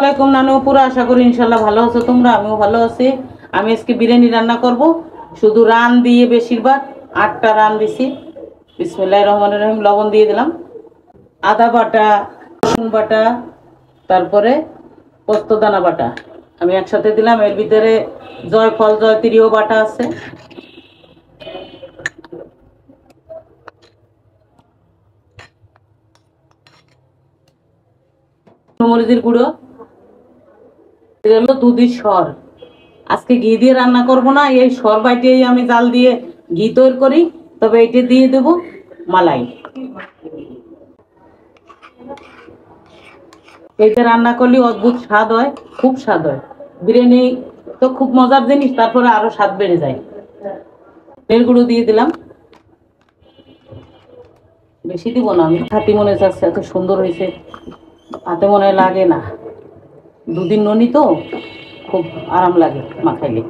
আসসালামাইকুম নানুপুরা, আশা করি ইনশাল্লাহ ভালো আছো তোমরা। আমিও ভালো আছি। আমি আজকে বিরিয়ানি রান্না করব। শুধু রান দিয়ে বেশিরভাগ 8টা রান দিছি। বিসমিল্লাহির রহমানির রহিম। লবণ দিয়ে দিলাম, আদা বাটা, রসুন বাটা, তারপরে পোস্তদানা বাটা আমি একসাথে দিলাম। এর ভিতরে জয়ফল জয়তিরিও বাটা আছে। মরিচের গুঁড়ো, এটা হলো দুধের সর। আজকে ঘি দিয়ে রান্না করব না, এই সর বাইটেই আমি জাল দিয়ে ঘি তৈরি করি। তবে এটা দিয়ে দেব মালাই। এইটা রান্না করলে অদ্ভুত স্বাদ হয়, খুব স্বাদ হয়। বিরিয়ানি তো খুব মজার জিনিস, তারপরে আরো স্বাদ বেড়ে যায়। তেল গুঁড়ো দিয়ে দিলাম, বেশি দিব না। আমি হাতি মনে চাচ্ছে, এত সুন্দর হয়েছে, হাতে মনে লাগে না। দুদিন ননি তো খুব আরাম লাগে মাখাইলে।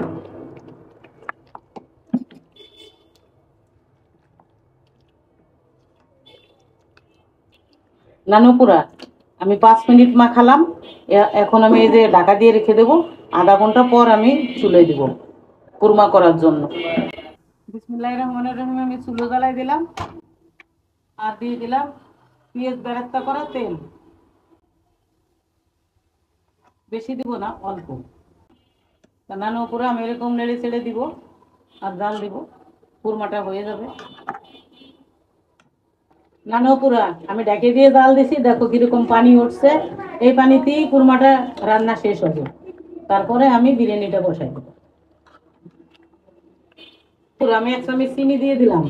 নানুপুরা আমি 5 মিনিট মাখালাম। এখন আমি এই যে ঢাকা দিয়ে রেখে দেবো। আধা ঘন্টা পর আমি চুলে দিব কুরমা করার জন্য। বিসমিল্লাহির রহমানির রহিম। আমি চুলো জ্বালাই দিলাম আর দিয়ে দিলাম পেঁয়াজ বেরেস্তা করা তেল। বেশি দিব না, অল্প। নানুপুরা আমি এরকম নেড়ে ছেড়ে দিব আর জাল দিব, কুরমাটা হয়ে যাবে। নানুপুরা আমি ঢেকে দিয়ে জাল দিছি, দেখো কিরকম পানি উঠছে। এই পানিতেই কুরমাটা রান্না শেষ হবে। তারপরে আমি বিরিয়ানিটা বসাই দেবো। আমি 1 চামচ চিনি দিয়ে দিলাম।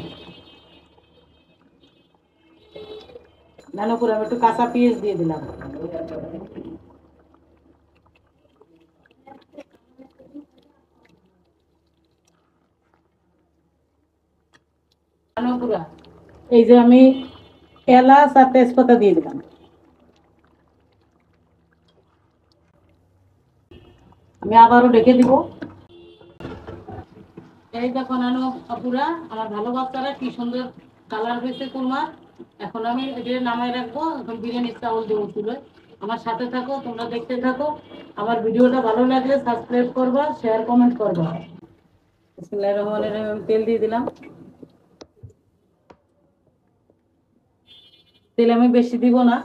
নানুপুরা আমি একটু কাঁচা পেঁয়াজ দিয়ে দিলাম। নানুপুরা এই যে আমি এলাচ আর তেজপাতা দিয়ে দিলাম। আমি আবারও ঢেকে দিব। এই দেখো নানুপুরা, আমার ভালো বাচ্চারা কি সুন্দর কালার হয়েছে কুরমা। এখন আমি এটা নামাই রাখবো। এখন বিরিয়ানির চাউল দেবো চুলোয়। আমার সাথে থাকো, তোমরা দেখতে থাকো। আমার ভিডিওটা ভালো লাগলে সাবস্ক্রাইব করবা, শেয়ার কমেন্ট করবা। বিসমিল্লাহির রহমানির রহিম। আমি তেল দিয়ে দিলাম। তেল আমি বেশি দিব না,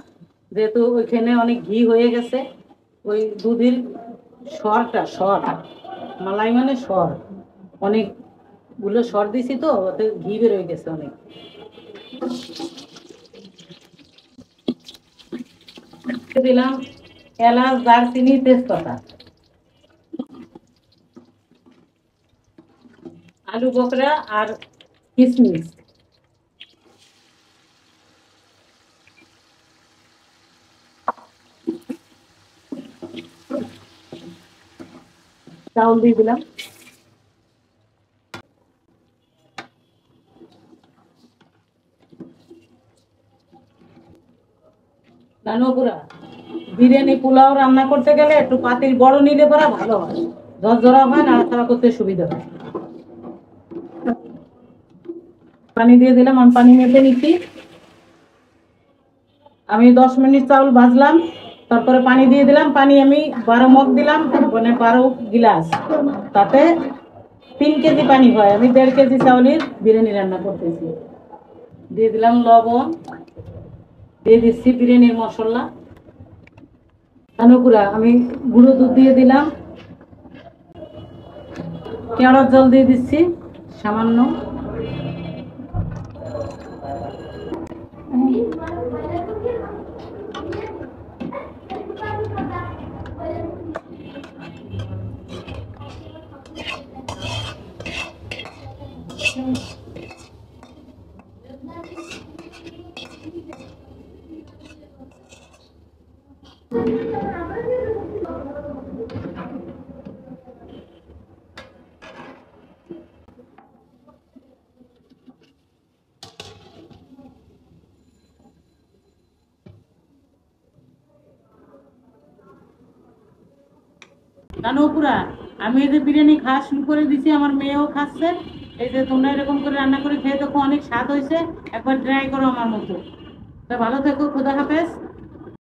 যেহেতু ওইখানে অনেক ঘি হয়ে গেছে। ওই দুধের সর মালাই মানে সর, অনেকগুলো সর দিছি তো, ওতে ঘি বের হয়ে গেছে অনেক। দিলাম এলাচ, দারচিনি, তেজপাতা, আলু বকরা আর কিশমিশ। চাউল দিয়ে দিলাম। নানুপুরা বিরিয়ানি পোলাও রান্না করতে গেলে একটু পাতিল বড় নিলে পরা ভালো হয়, ঝরঝরা হয়, নাড়াচাড়া করতে সুবিধা হয়। পানি দিয়ে দিলাম, আমি পানি মেপে নিচ্ছি। আমি 10 মিনিট চাউল ভাজলাম, তারপরে পানি দিয়ে দিলাম। পানি আমি 12 মগ দিলাম, মানে 12 গিলাস। তাতে 3 কেজি পানি হয়। আমি 1.5 কেজি চাউলের বিরিয়ানি রান্না করতেছি। দিয়ে দিলাম লবণ, দিয়ে দিচ্ছি বিরিয়ানির মশলা। নানুপুরা আমি গুঁড়ো দুধ দিয়ে দিলাম, কেওড়ার জল দিয়ে দিচ্ছি সামান্য। নানুপুরা আমি এই যে বিরিয়ানি খাওয়া শুরু করে দিছি, আমার মেয়েও খাচ্ছে। এই যে তোমরা এরকম করে রান্না করে খেয়ে দেখো, অনেক স্বাদ হয়েছে। একবার ট্রাই করো আমার মতো। তা ভালো থেকো, খোদা হাফেজ।